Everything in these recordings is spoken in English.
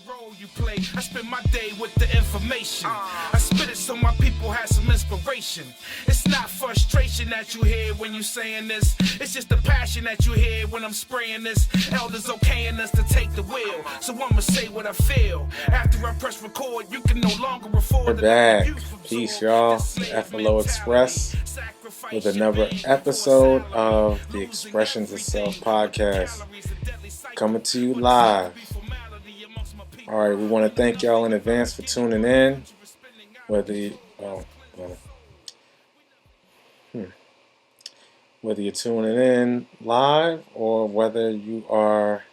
role you play. I spend my day with the information. I spit it so my people have some inspiration. It's not frustration that you hear when you saying this. It's just the passion that you hear when I'm spraying this. Elders okaying us to take the wheel, so I'ma say what I feel. After I press record, you can no longer afford. We're back. Peace, y'all. F.L.O Express with another episode of the Xpressionz Itself podcast, coming to you live. All right, we want to thank y'all in advance for tuning in. Whether you're tuning in live or whether you are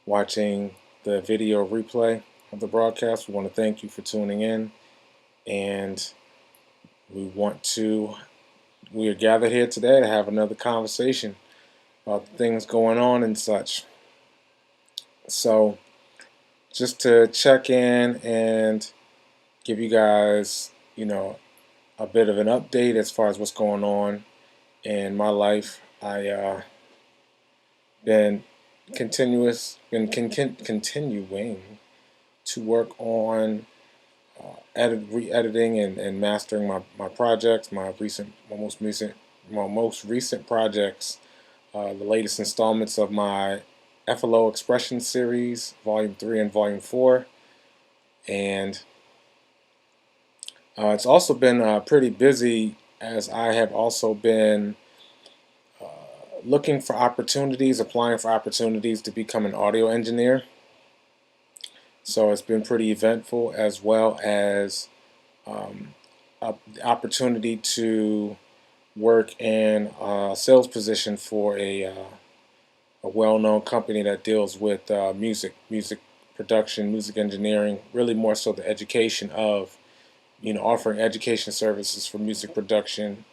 watching the video replay of the broadcast, we want to thank you for tuning in. And we are gathered here today to have another conversation about things going on and such. So, just to check in and give you guys, a bit of an update as far as what's going on in my life. I been continuing to work on re-editing and mastering my projects, my most recent projects, the latest installments of my F.L.O Xpressionz series, Volume 3 and Volume 4, and it's also been pretty busy, as I have also been looking for opportunities, applying for opportunities to become an audio engineer. So it's been pretty eventful, as well as the opportunity to work in a sales position for a well-known company that deals with music production, music engineering, really more so the education of, offering education services for music production.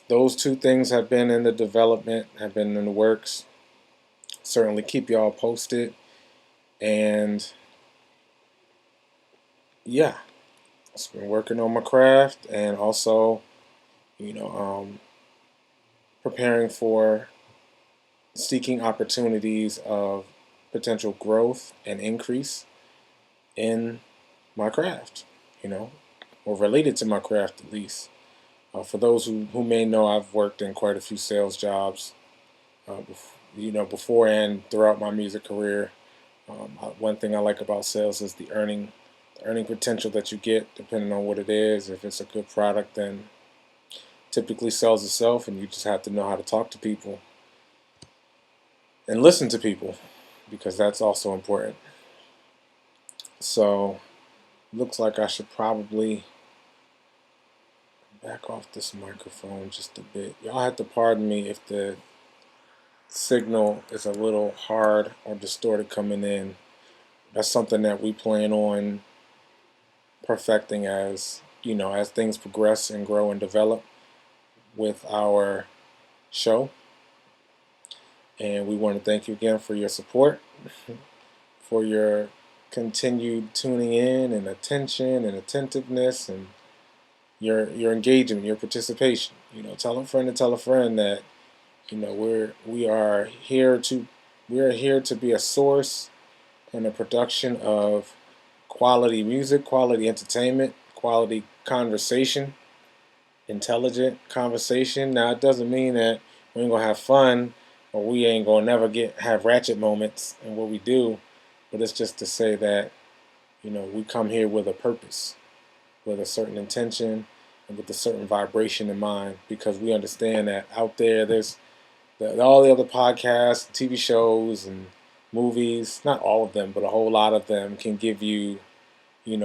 Those two things have been in the development, have been in the works. Certainly keep y'all posted, and yeah, I've been working on my craft and also, preparing for seeking opportunities of potential growth and increase in my craft, or related to my craft at least. For those who may know, I've worked in quite a few sales jobs before and throughout my music career. One thing I like about sales is the earning potential that you get, depending on what it is. If it's a good product, then typically sells itself, and you just have to know how to talk to people and listen to people, because that's also important. So, looks like I should probably back off this microphone just a bit. Y'all have to pardon me if the signal is a little hard or distorted coming in. That's something that we plan on perfecting as things progress and grow and develop with our show. And we want to thank you again for your support, for your continued tuning in and attention and attentiveness, and your engagement, your participation. Tell a friend to tell a friend that we are here to be a source and a production of quality music, quality entertainment, quality conversation, intelligent conversation. Now, it doesn't mean that we ain't gonna have fun or we ain't gonna never have ratchet moments in what we do, but it's just to say that we come here with a purpose, with a certain intention, and with a certain vibration in mind, because we understand that out there there's all the other podcasts, TV shows, and movies. Not all of them, but a whole lot of them can give you,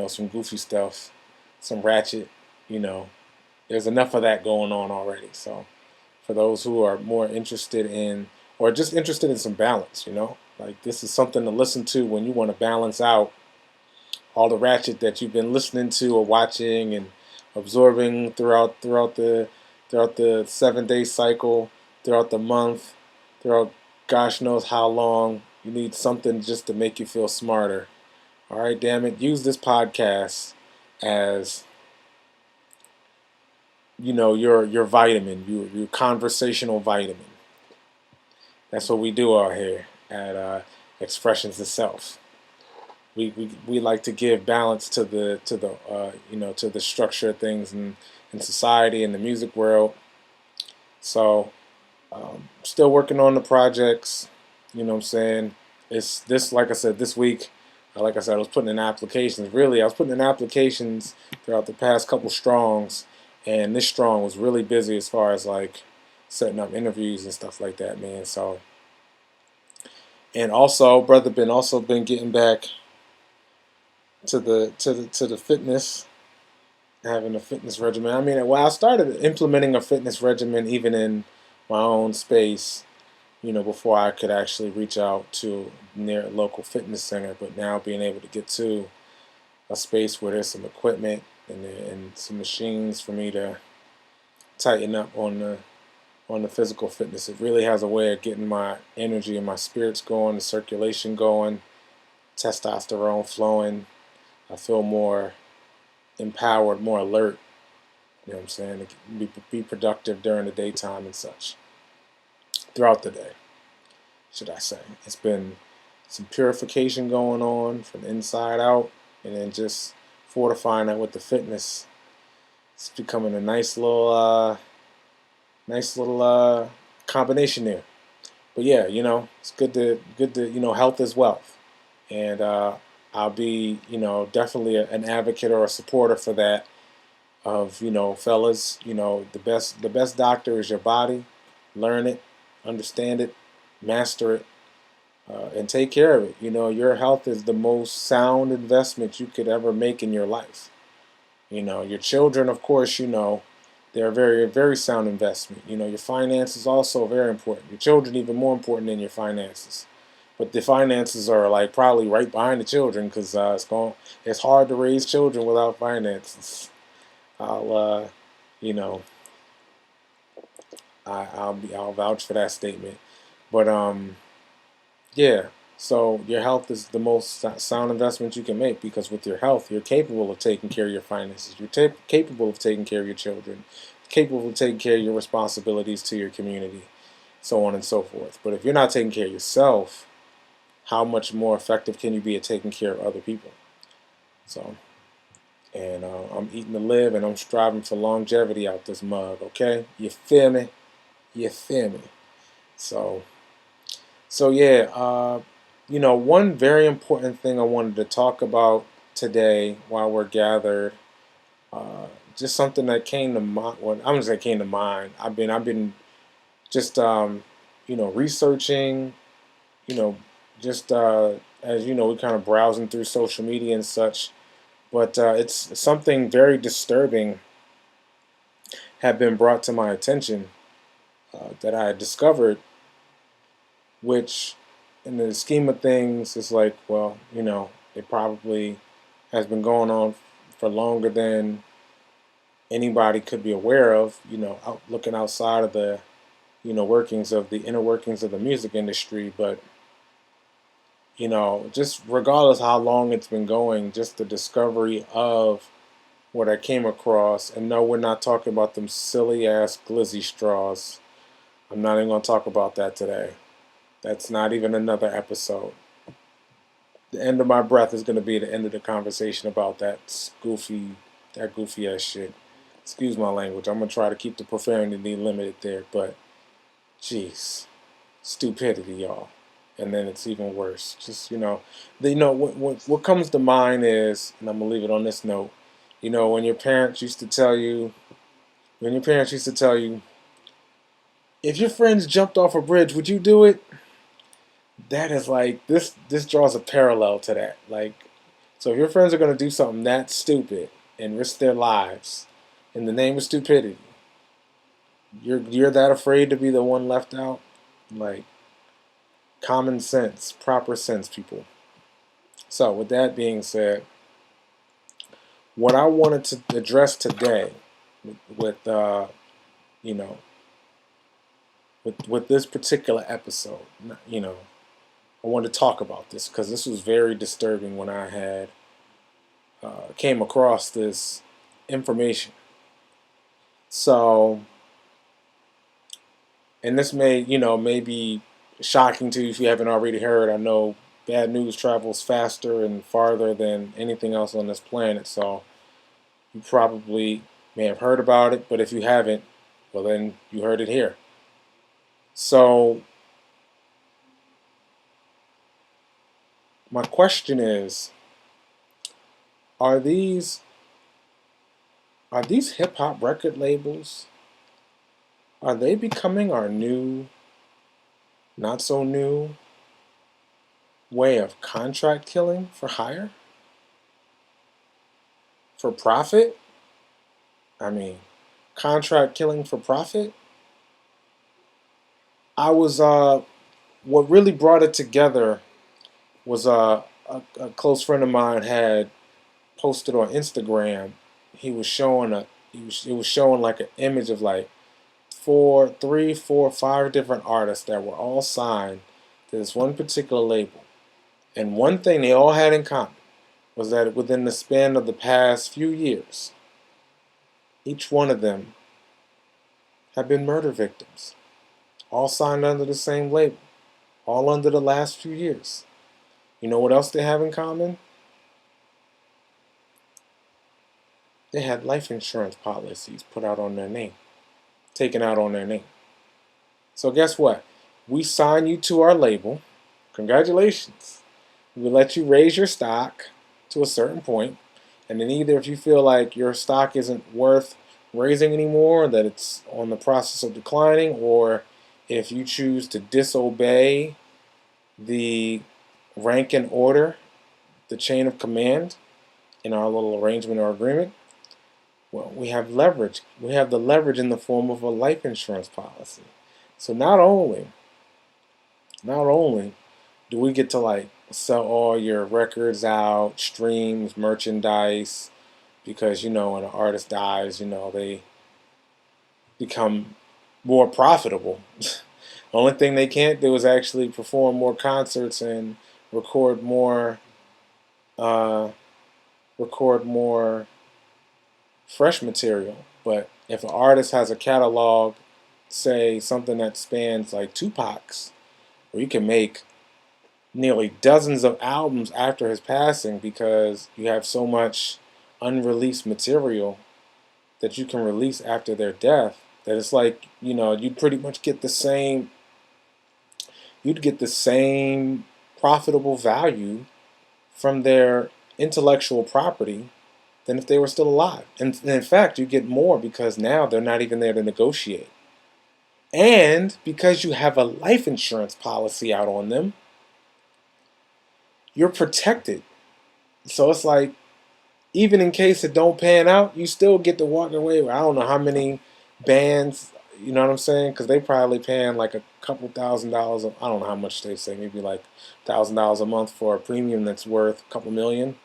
some goofy stuff, some ratchet. There's enough of that going on already. So, for those who are more interested in, or just interested in some balance, like this is something to listen to when you want to balance out all the ratchet that you've been listening to or watching and absorbing throughout the 7-day cycle, throughout the month, throughout gosh knows how long. You need something just to make you feel smarter. All right, damn it. Use this podcast as your vitamin, your conversational vitamin. That's what we do out here. at Xpressionz itself. We like to give balance to the structure of things in society and the music world. So still working on the projects. You know what I'm saying? It's this, like I said, this week. Like I said, I was putting in applications. Really, I was putting in applications throughout the past couple strongs, and this strong was really busy as far as like setting up interviews and stuff like that, man. So, and also, brother, been getting back to the fitness, having a fitness regimen. I mean, well, I started implementing a fitness regimen even in my own space, before I could actually reach out to near a local fitness center. But now being able to get to a space where there's some equipment and some machines for me to tighten up on the physical fitness, it really has a way of getting my energy and my spirits going, the circulation going, testosterone flowing. I feel more empowered, more alert. You know what I'm saying? To be productive during the daytime and such. Throughout the day, should I say. It's been some purification going on from the inside out, and then just fortifying that with the fitness. It's becoming a nice little combination there. But yeah, it's good to health is wealth, and I'll be definitely an advocate or a supporter for that. Of fellas, the best doctor is your body. Learn it, understand it, master it, and take care of it. Your health is the most sound investment you could ever make in your life. Your children, of course, they're a very, very sound investment. Your finances also very important. Your children even more important than your finances. But the finances are like probably right behind the children because it's hard to raise children without finances. I'll you know I'll vouch for that statement. But yeah. So your health is the most sound investment you can make because with your health, you're capable of taking care of your finances. You're capable of taking care of your children, capable of taking care of your responsibilities to your community, so on and so forth. But if you're not taking care of yourself, how much more effective can you be at taking care of other people? So, and I'm eating to live, and I'm striving for longevity out this mug. Okay, you feel me? You feel me? So, yeah. One very important thing I wanted to talk about today while we're gathered, just something that came to mind. Well, I'm gonna say came to mind. I've been just researching, you know, just as we're kind of browsing through social media and such. But it's something very disturbing had been brought to my attention that I had discovered, which in the scheme of things, it's like, well, it probably has been going on for longer than anybody could be aware of, looking outside of the, workings of the inner workings of the music industry. But, just regardless how long it's been going, just the discovery of what I came across, and no, we're not talking about them silly ass glizzy straws. I'm not even going to talk about that today. That's not even another episode. The end of my breath is going to be the end of the conversation about that goofy ass shit. Excuse my language. I'm going to try to keep the profanity limited there, but jeez, stupidity, y'all. And then it's even worse. Just, what comes to mind is, and I'm going to leave it on this note, when your parents used to tell you, if your friends jumped off a bridge, would you do it? That is like this draws a parallel to that. Like, so if your friends are gonna do something that stupid and risk their lives in the name of stupidity, you're that afraid to be the one left out? Like, common sense, proper sense, people. So with that being said, what I wanted to address today with with this particular episode, I wanted to talk about this because this was very disturbing when I had came across this information. So, and this may, maybe shocking to you if you haven't already heard. I know bad news travels faster and farther than anything else on this planet, so you probably may have heard about it, but if you haven't, well, then you heard it here. So, my question is, are these hip hop record labels, are they becoming our new, not so new way of contract killing for hire? For profit? I mean, contract killing for profit? I was what really brought it together was a close friend of mine had posted on Instagram. He was showing it was showing like an image of like three, four, five different artists that were all signed to this one particular label. And one thing they all had in common was that within the span of the past few years, each one of them had been murder victims, all signed under the same label, all under the last few years. You know what else they have in common? They had life insurance policies put out on their name, taken out on their name. So guess what? We sign you to our label. Congratulations. We let you raise your stock to a certain point, and then either if you feel like your stock isn't worth raising anymore, that it's on the process of declining, or if you choose to disobey the rank and order, the chain of command in our little arrangement or agreement, well, we have leverage. We have the leverage in the form of a life insurance policy. So not only do we get to like sell all your records out, streams, merchandise, because when an artist dies, they become more profitable. The only thing they can't do is actually perform more concerts and record more fresh material. But if an artist has a catalog, say something that spans like Tupac's, where you can make nearly dozens of albums after his passing because you have so much unreleased material that you can release after their death, that it's like, you'd pretty much get the same profitable value from their intellectual property than if they were still alive. And in fact, you get more because now they're not even there to negotiate. And because you have a life insurance policy out on them, you're protected. So it's like, even in case it don't pan out, you still get to walk away with, I don't know how many bands, you know what I'm saying? Because they probably paying like a couple $1,000s. I don't know how much they say, maybe like $1,000 a month for a premium that's worth a couple million.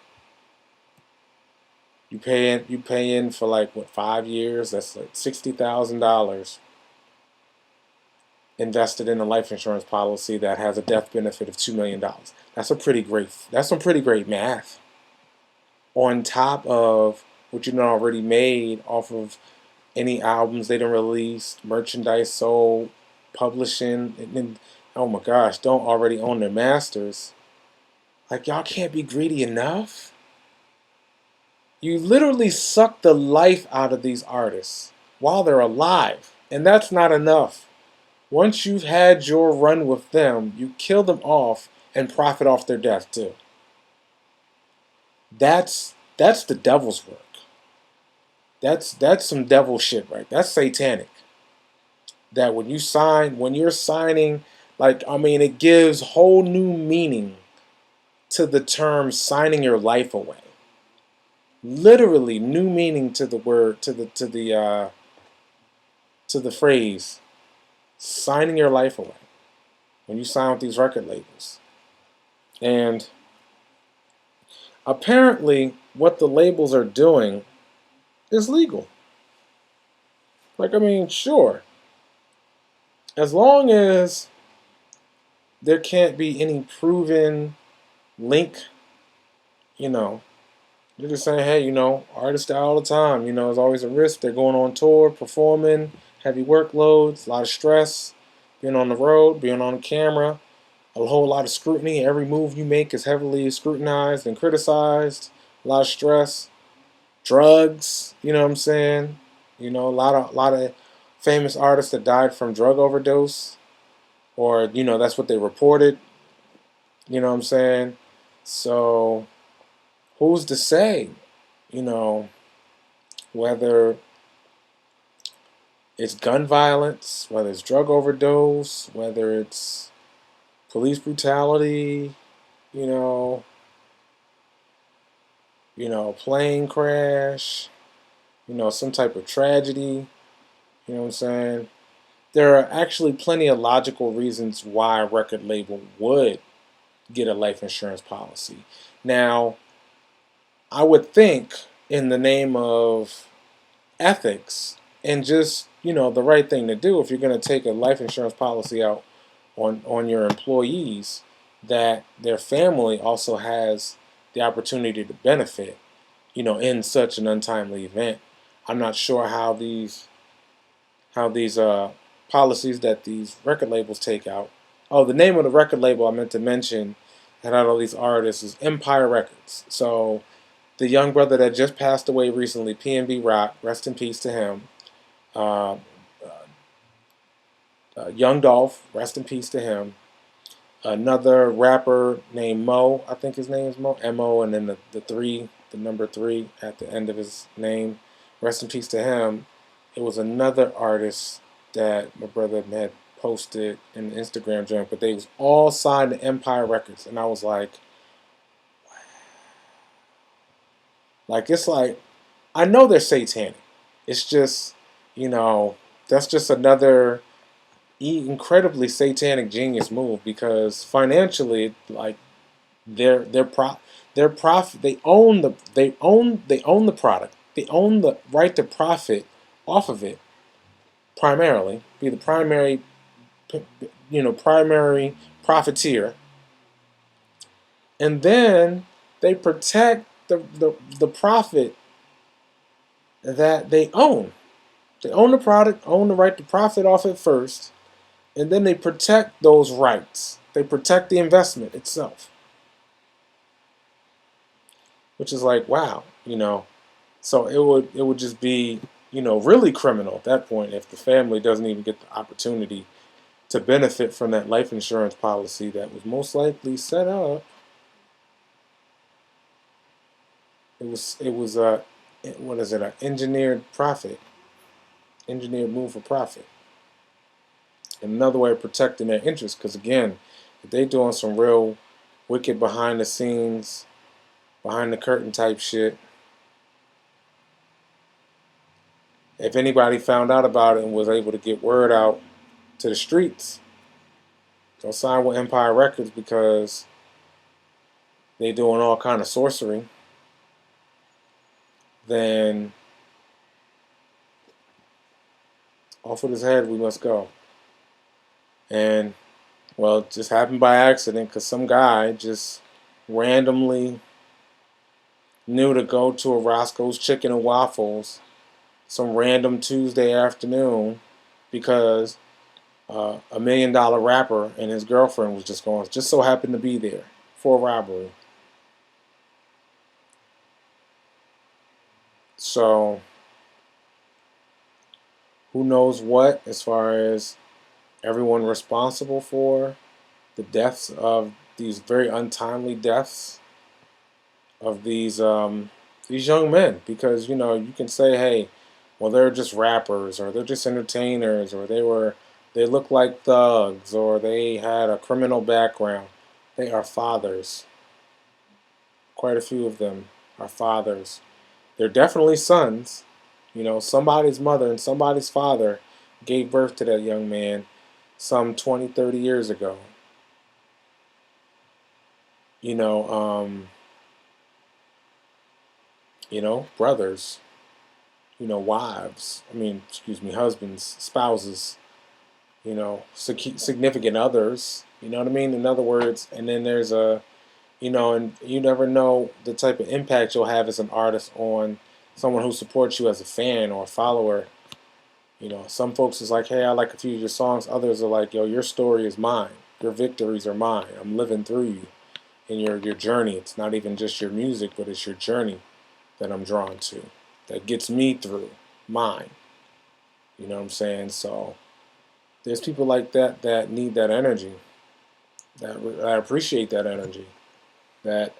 You pay in for like what, 5 years? That's like $60,000 invested in a life insurance policy that has a death benefit of $2 million. That's some pretty great math. On top of what you already made off of any albums they done released, merchandise sold, publishing, and then, oh my gosh, don't already own their masters. Like, y'all can't be greedy enough. You literally suck the life out of these artists while they're alive, and that's not enough. Once you've had your run with them, you kill them off and profit off their death too. That's the devil's work. That's some devil shit, right? That's satanic. That when you're signing, like, I mean, it gives whole new meaning to the term signing your life away. Literally new meaning to the word, to the phrase signing your life away when you sign with these record labels. And apparently what the labels are doing is legal. Like, I mean, sure, as long as there can't be any proven link, they're just saying, hey, artists die all the time. There's always a risk. They're going on tour, performing, heavy workloads, a lot of stress. being on the road, being on camera, a whole lot of scrutiny. Every move you make is heavily scrutinized and criticized. A lot of stress, drugs. You know what I'm saying? You know, a lot of famous artists that died from drug overdose, or that's what they reported. You know what I'm saying? So who's to say? You know, whether it's gun violence, whether it's drug overdose, whether it's police brutality, you know, plane crash, some type of tragedy, you know what I'm saying? There are actually plenty of logical reasons why a record label would get a life insurance policy. Now, I would think in the name of ethics and just, the right thing to do if you're going to take a life insurance policy out on your employees, that their family also has the opportunity to benefit, in such an untimely event. I'm not sure how these policies that these record labels take out. Oh, the name of the record label I meant to mention that had all these artists is Empire Records. So the young brother that just passed away recently, PNB Rock, rest in peace to him. Uh, Young Dolph, rest in peace to him. Another rapper named Mo, I think his name is Mo, M-O, and then the number 3 at the end of his name. Rest in peace to him. It was another artist that my brother had posted in the Instagram joint, but they was all signed to Empire Records, and I was like it's like, I know they're satanic. It's just, that's just another incredibly satanic genius move, because financially, like, their profit, they own the product, they own the right to profit off of it, primarily be the primary profiteer, and then they protect the profit that they own. They own the product, own the right to profit off it first, and then they protect those rights. They protect the investment itself, which is like, wow. So it would just be, really criminal at that point if the family doesn't even get the opportunity to benefit from that life insurance policy that was most likely set up. It was what is it? An engineered move for profit. And another way of protecting their interests, because again, if they doing some real wicked behind the scenes, behind the curtain type shit, if anybody found out about it and was able to get word out to the streets, don't sign with Empire Records because they doing all kind of sorcery, then off with his head we must go. And, well, it just happened by accident because some guy just randomly knew to go to a Roscoe's Chicken and Waffles some random Tuesday afternoon because $1 million rapper and his girlfriend was just so happened to be there for a robbery. So who knows what as far as everyone responsible for the deaths of these very untimely deaths of these young men, because you can say, hey, well, they're just rappers, or they're just entertainers, or they look like thugs, or they had a criminal background. They are fathers. Quite a few of them are fathers. They're definitely sons. Somebody's mother and somebody's father gave birth to that young man some 20, 30 years ago. Brothers, wives, husbands, spouses, significant others, you know what I mean? In other words, and then there's and you never know the type of impact you'll have as an artist on someone who supports you as a fan or a follower, You know, some folks is like, hey, I like a few of your songs. Others are like, yo, your story is mine. Your victories are mine. I'm living through you in your journey. It's not even just your music, but it's your journey that I'm drawn to, that gets me through mine. You know what I'm saying? So there's people like that that need that energy, that appreciate that energy, that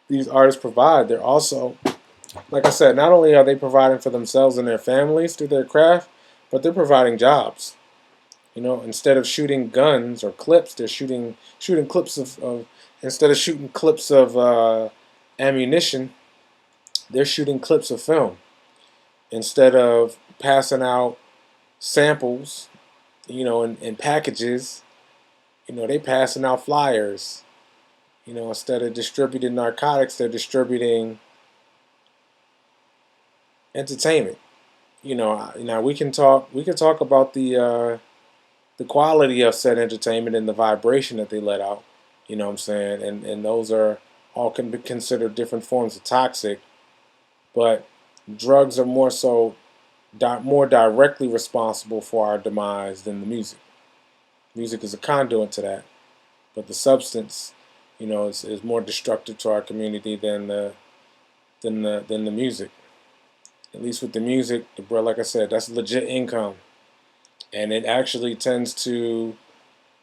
these artists provide. They're also, like I said, not only are they providing for themselves and their families through their craft, but they're providing jobs. You know, instead of shooting guns or clips, they're shooting clips of instead of shooting clips of ammunition, they're shooting clips of film. Instead of passing out samples, you know, in packages, you know, they passing out flyers. You know, instead of distributing narcotics, they're distributing entertainment. You know, now we can talk about the quality of said entertainment and the vibration that they let out. You know what I'm saying? And those are all can be considered different forms of toxic, but drugs are more so more directly responsible for our demise than the music. Music is a conduit to that, but the substance, you know, is more destructive to our community than the music. At least with the music, bro, like I said, that's legit income, and it actually tends to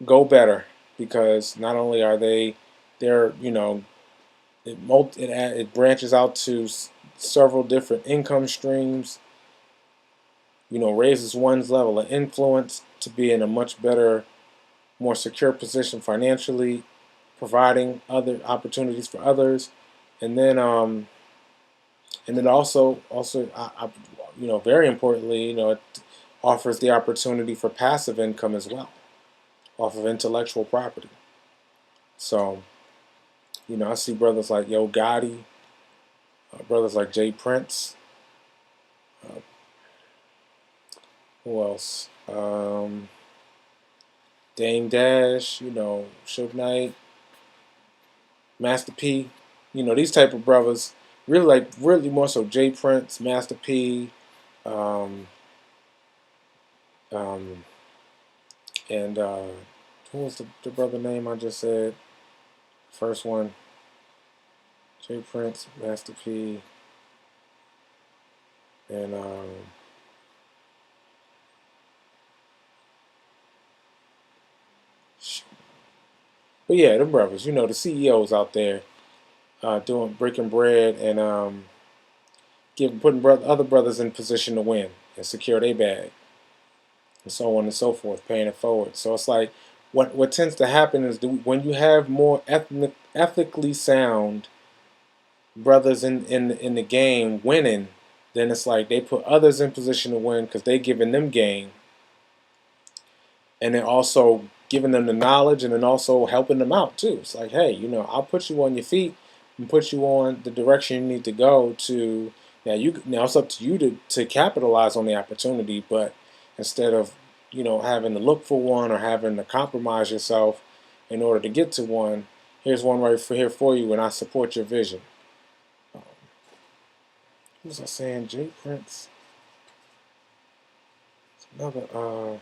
go better because not only are they're you know it branches out to several different income streams. You know, raises one's level of influence to be in a much better, more secure position financially, providing other opportunities for others, and then also you know, very importantly, you know, it offers the opportunity for passive income as well off of intellectual property. So, you know, I see brothers like Yo Gotti, brothers like Jay Prince. Uh, who else? Dame Dash. You know, Suge Knight, Master P. You know, these type of brothers. Really more so Jay Prince, Master P, um, um, and who was the brother name I just said? First one, Jay Prince, Master P, and but yeah, the brothers. You know, the CEOs out there doing breaking bread and putting other brothers in position to win and secure their bag, and so on and so forth, paying it forward. So it's like what tends to happen is when you have more ethically sound brothers in the game winning, then it's like they put others in position to win because they giving them game, and then also giving them the knowledge and then also helping them out too. It's like, hey, you know, I'll put you on your feet and put you on the direction you need to go to. Now it's up to you to capitalize on the opportunity, but instead of, you know, having to look for one or having to compromise yourself in order to get to one, here's one right here for you, and I support your vision. Um, what was I saying? Jay Prince. It's another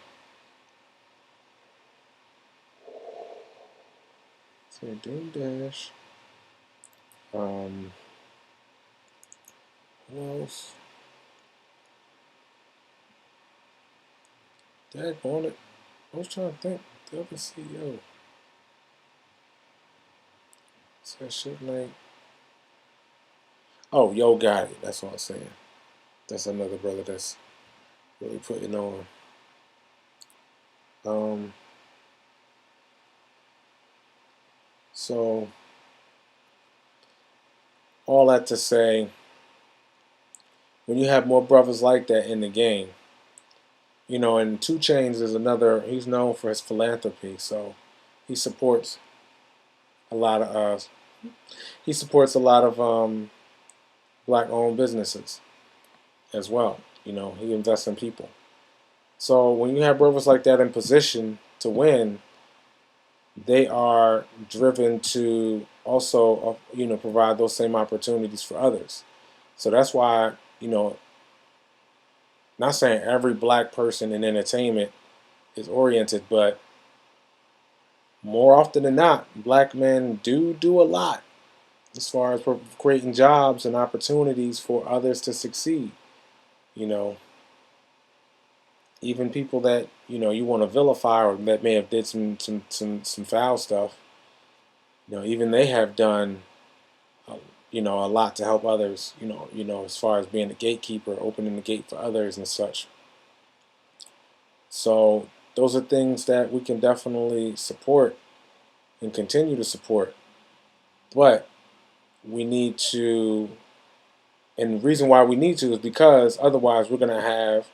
say Doom Dash. Who else? Dad on it. I was trying to think. The other CEO. Said shit like, oh, Yo Gotti. That's what I'm saying. That's another brother that's really putting on. Um, so all that to say, when you have more brothers like that in the game, you know, and 2 Chainz is another. He's known for his philanthropy, so he supports a lot of he supports a lot of black-owned businesses as well. You know, he invests in people. So when you have brothers like that in position to win, they are driven to also, you know, provide those same opportunities for others. So that's why, you know, Not saying every black person in entertainment is oriented, but more often than not, black men do a lot as far as creating jobs and opportunities for others to succeed. You know, even people that you want to vilify or that may have did some foul stuff. Even they have done uh, a lot to help others. As far as being a gatekeeper, opening the gate for others and such. So those are things that we can definitely support and continue to support. But we need to, and the reason why we need to is because otherwise we're going to have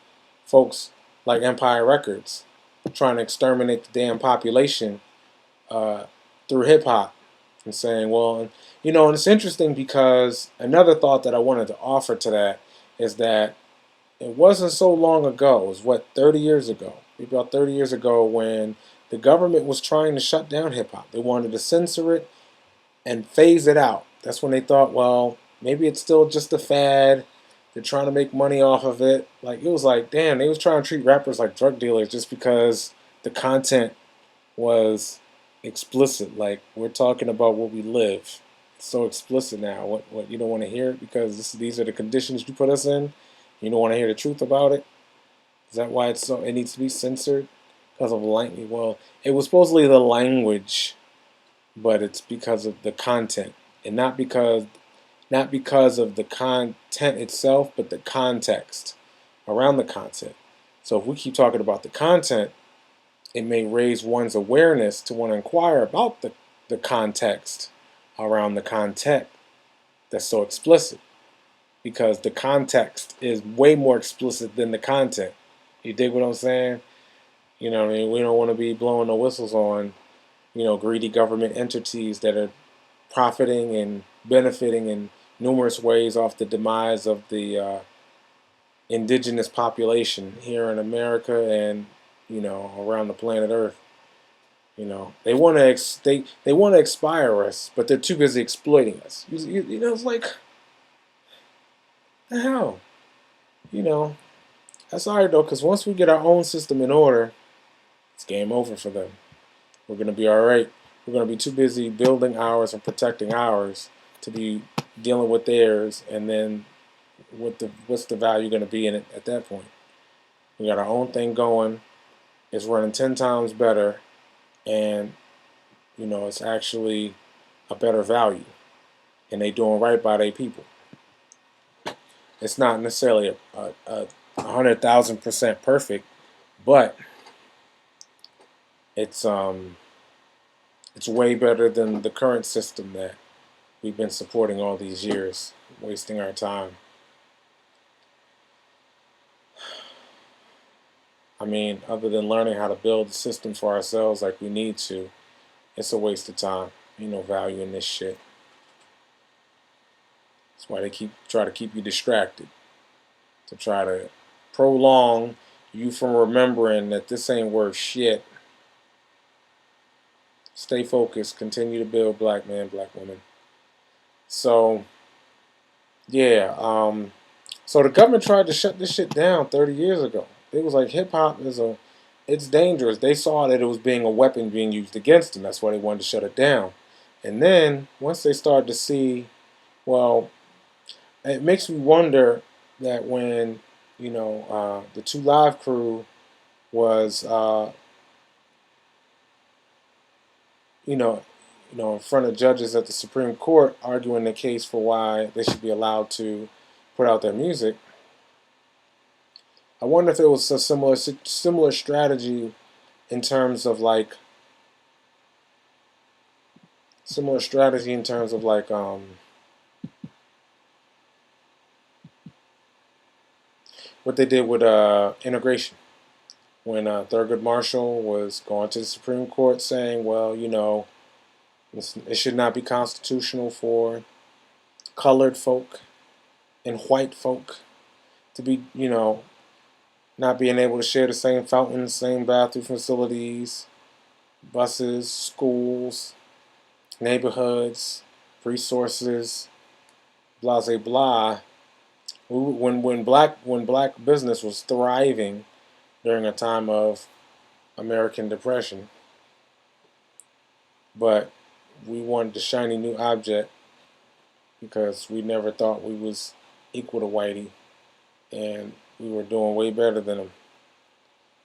folks like Empire Records trying to exterminate the damn population uh, through hip hop and saying, well, and it's interesting because another thought that I wanted to offer to that is that it wasn't so long ago, it was what, 30 years ago, maybe about 30 years ago, when the government was trying to shut down hip hop. They wanted to censor it and phase it out. That's when they thought, well, maybe it's still just a fad. They're trying to make money off of it. Like, it was like, damn, they was trying to treat rappers like drug dealers just because the content was explicit. Like, we're talking about what we live. It's so explicit now. What you don't want to hear it because these are the conditions you put us in. You don't want to hear the truth about it. Is that why it needs to be censored? Because of language. Well, it was supposedly the language, but it's because of the content, and not because of the content itself, but the context around the content. So if we keep talking about the content, it may raise one's awareness to want to inquire about the context around the content that's so explicit, because the context is way more explicit than the content. You dig what I'm saying? What I mean? We don't want to be blowing the whistles on, greedy government entities that are profiting and benefiting in numerous ways off the demise of the indigenous population here in America and around the planet Earth. They want to they want to expire us, but they're too busy exploiting us. It's like the hell. You know, that's alright though, because once we get our own system in order, it's game over for them. We're gonna be alright. We're gonna be too busy building ours and protecting ours to be dealing with theirs, and then what's the value gonna be in it at that point? We got our own thing going. It's running 10 times better, and it's actually a better value, and they doing right by their people. It's not necessarily a 100,000% perfect, but it's way better than the current system that we've been supporting all these years, wasting our time. I mean, other than learning how to build a system for ourselves like we need to, it's a waste of time. Ain't no value in this shit. That's why they try to keep you distracted, to try to prolong you from remembering that this ain't worth shit. Stay focused. Continue to build black man, black woman. So, yeah. So the government tried to shut this shit down 30 years ago. It was like hip hop it's dangerous. They saw that it was being a weapon being used against them. That's why they wanted to shut it down. And then once they started to see, well, it makes me wonder that when the 2 Live crew was in front of judges at the Supreme Court arguing the case for why they should be allowed to put out their music. I wonder if it was a similar strategy in terms of like what they did with integration when Thurgood Marshall was going to the Supreme Court saying, well, it should not be constitutional for colored folk and white folk to be, not being able to share the same fountains, same bathroom facilities, buses, schools, neighborhoods, resources, blah, blah, blah. When black business was thriving during a time of American Depression, but we wanted the shiny new object because we never thought we was equal to Whitey, and we were doing way better than him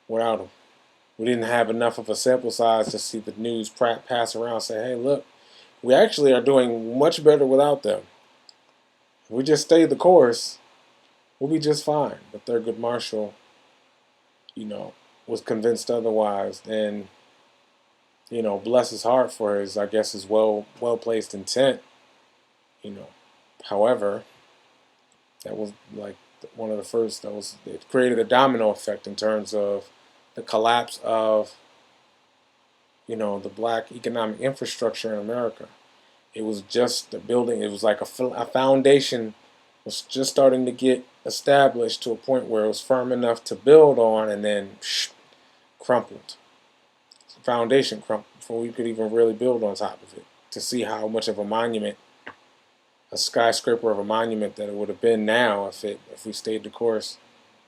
without him. We didn't have enough of a sample size to see the news pass around and say, hey, look, we actually are doing much better without them. If we just stay the course, we'll be just fine. But Thurgood Marshall, was convinced otherwise, and bless his heart for his, I guess, his well placed intent. However, that was like one of the first. It created a domino effect in terms of the collapse of the black economic infrastructure in America. It was just the building. It was like a foundation was just starting to get established to a point where it was firm enough to build on, and then crumpled. The foundation crumpled before we could even really build on top of it. To see how much of a monument, a skyscraper of a monument that it would have been now if we stayed the course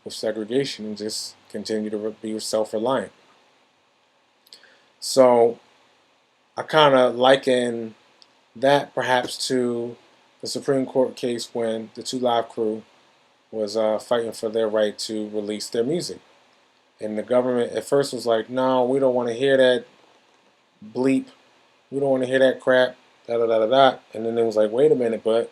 with segregation and just continue to be self-reliant. So I kind of liken that perhaps to the Supreme Court case when the 2 Live Crew was fighting for their right to release their music. And the government at first was like, no, we don't want to hear that bleep. We don't want to hear that crap. Da da da da da. And then it was like, wait a minute, but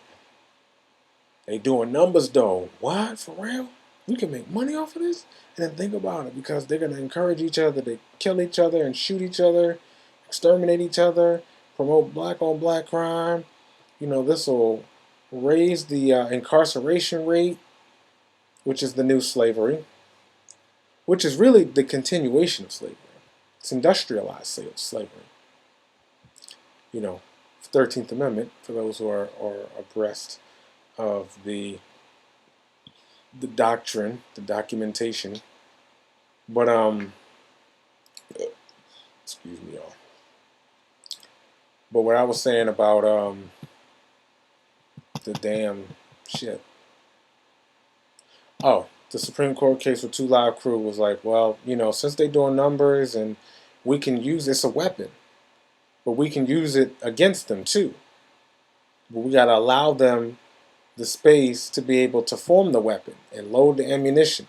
they doing numbers though. What? For real? We can make money off of this? And then think about it, because they're going to encourage each other to kill each other and shoot each other, exterminate each other, promote black on black crime. This will raise the incarceration rate, which is the new slavery, which is really the continuation of slavery. It's industrialized slavery. 13th Amendment, for those who are abreast of the doctrine, the documentation. But excuse me, y'all. But what I was saying about the damn shit. Oh, the Supreme Court case with 2 Live Crew was like, well, since they doing numbers and we can use it's a weapon, but we can use it against them too. But we gotta allow them the space to be able to form the weapon and load the ammunition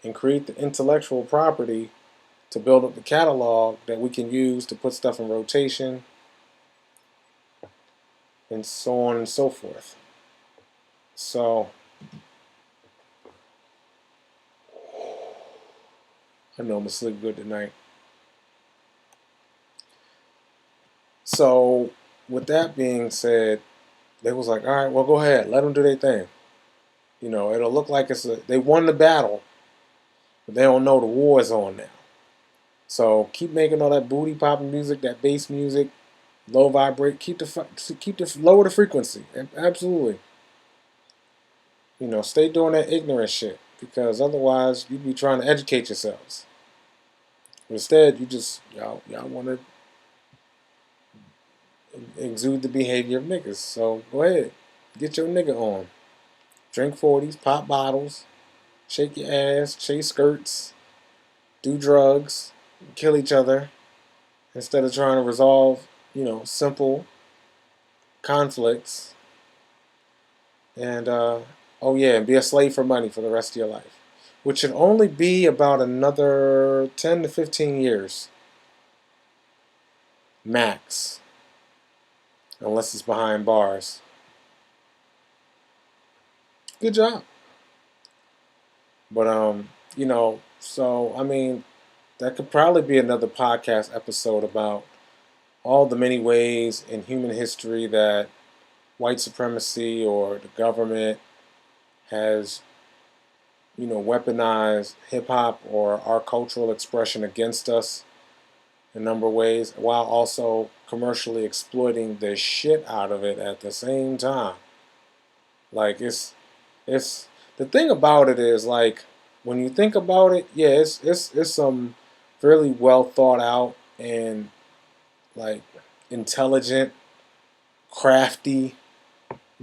and create the intellectual property to build up the catalog that we can use to put stuff in rotation and so on and so forth. So I know I'm gonna sleep good tonight. So with that being said, they was like, all right, well, go ahead, let them do their thing. It'll look like they won the battle, but they don't know the war is on now. So keep making all that booty popping music, that bass music, low vibrate, lower the frequency. Absolutely. Stay doing that ignorant shit, because otherwise you'd be trying to educate yourselves. But instead, y'all want to exude the behavior of niggas. So go ahead, get your nigga on. Drink 40s, pop bottles, shake your ass, chase skirts, do drugs, kill each other, instead of trying to resolve, simple conflicts. And and be a slave for money for the rest of your life, which should only be about another 10 to 15 years max, unless it's behind bars. Good job. But so I mean, that could probably be another podcast episode about all the many ways in human history that white supremacy or the government has, weaponized hip hop or our cultural expression against us in a number of ways, while also commercially exploiting the shit out of it at the same time. Like it's the thing about it is, like, when you think about it, yeah, it's some fairly well thought out and like intelligent, crafty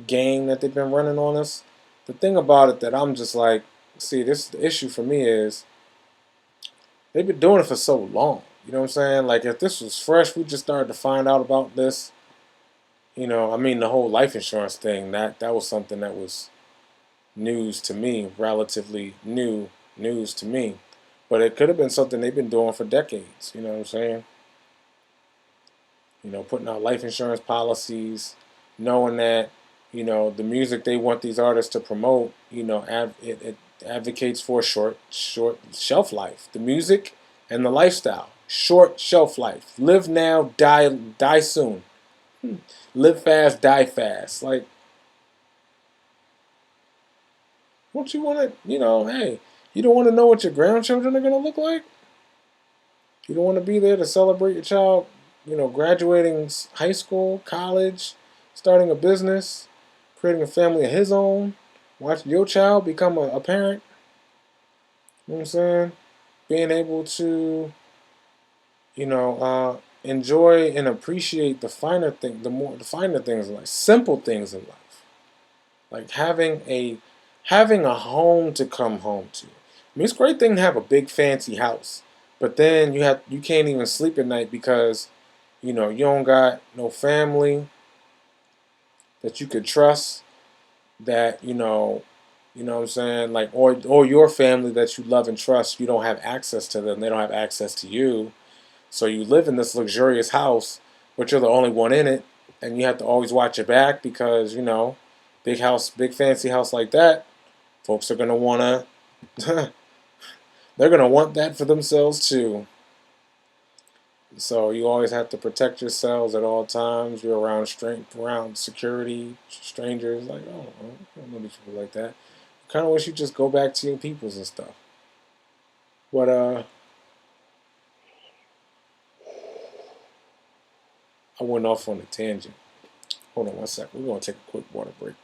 game that they've been running on us. the thing about it that I'm just like, see, this the issue for me is they've been doing it for so long. You know what I'm saying? Like if this was fresh, we just started to find out about this. You know, I mean, the whole life insurance thing, that was something that was news to me, relatively new news to me. But it could have been something they've been doing for decades. You know what I'm saying? You know, putting out life insurance policies, knowing that, you know, the music they want these artists to promote, you know, it advocates for short shelf life. The music and the lifestyle, short shelf life. Live now, die soon. Live fast, die fast. Like, don't you want to, you know, hey, you don't want to know what your grandchildren are going to look like? You don't want to be there to celebrate your child, you know, graduating high school, college, starting a business, creating a family of his own, watching your child become a parent. You know what I'm saying? Being able to, you know, enjoy and appreciate the finer thing, the finer things in life, simple things in life, like having a home to come home to. I mean, it's a great thing to have a big fancy house, but then you can't even sleep at night because you know you don't got no family that you could trust. That you know what I'm saying, like or your family that you love and trust. You don't have access to them. They don't have access to you. So you live in this luxurious house, but you're the only one in it, and you have to always watch your back because you know, big house, big fancy house like that, folks are gonna wanna, they're gonna want that for themselves too. So you always have to protect yourselves at all times. You're around around security, strangers. Like, oh, I don't know these people like that. Kind of wish you just go back to your peoples and stuff. But I went off on a tangent. Hold on one sec. We're gonna take a quick water break.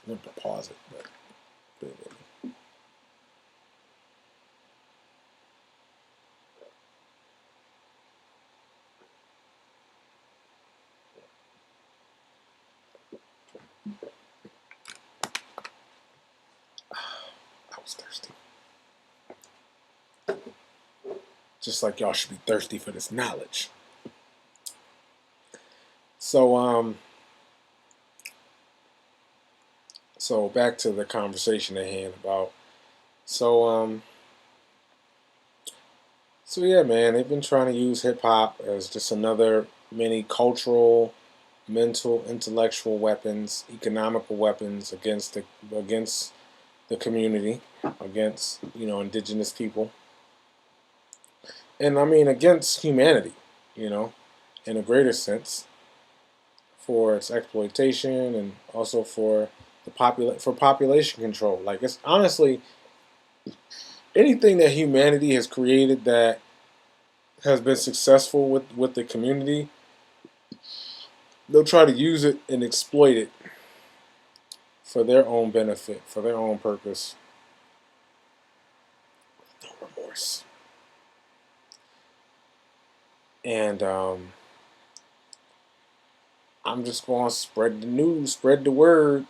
I'm going to pause it, but bear with me. I was thirsty. Just like y'all should be thirsty for this knowledge. So so back to the conversation at hand about so so yeah, man, they've been trying to use hip hop as just another many cultural, mental, intellectual weapons, economical weapons against the community, against you know indigenous people, and I mean against humanity, you know, in a greater sense, for its exploitation and also for for population control. Like it's honestly anything that humanity has created that has been successful with the community, they'll try to use it and exploit it for their own benefit, for their own purpose. No remorse. And I'm just going to spread the news, spread the word,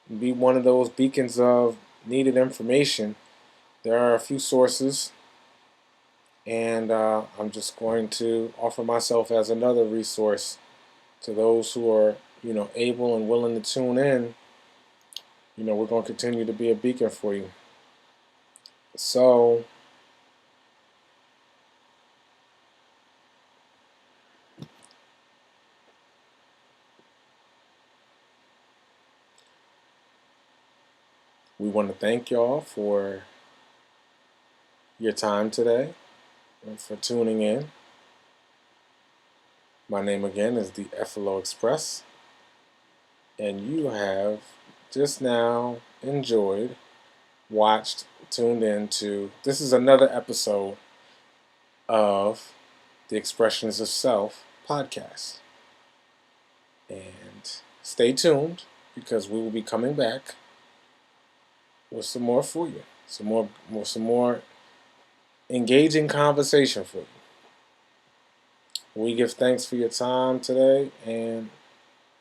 and be one of those beacons of needed information. There are a few sources, and I'm just going to offer myself as another resource to those who are, you know, able and willing to tune in. You know, we're going to continue to be a beacon for you. So, we want to thank y'all for your time today and for tuning in. My name again is the F.L.O Express, and you have just now enjoyed, watched, tuned in to. This is another episode of the Expressions of Self podcast. And stay tuned because we will be coming back with some more for you. Some more engaging conversation for you. We give thanks for your time today, and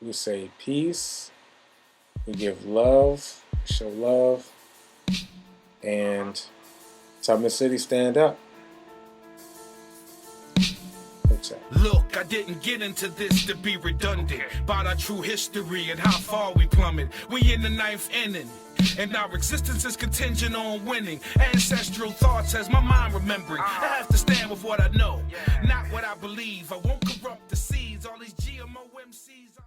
we say peace. We give love, show love, and Tubman City, stand up. Look, I didn't get into this to be redundant about our true history and how far we plummet. We in the 9th inning, and our existence is contingent on winning. Ancestral thoughts has my mind remembering. I have to stand with what I know, not what I believe. I won't corrupt the seeds. All these GMO MCs.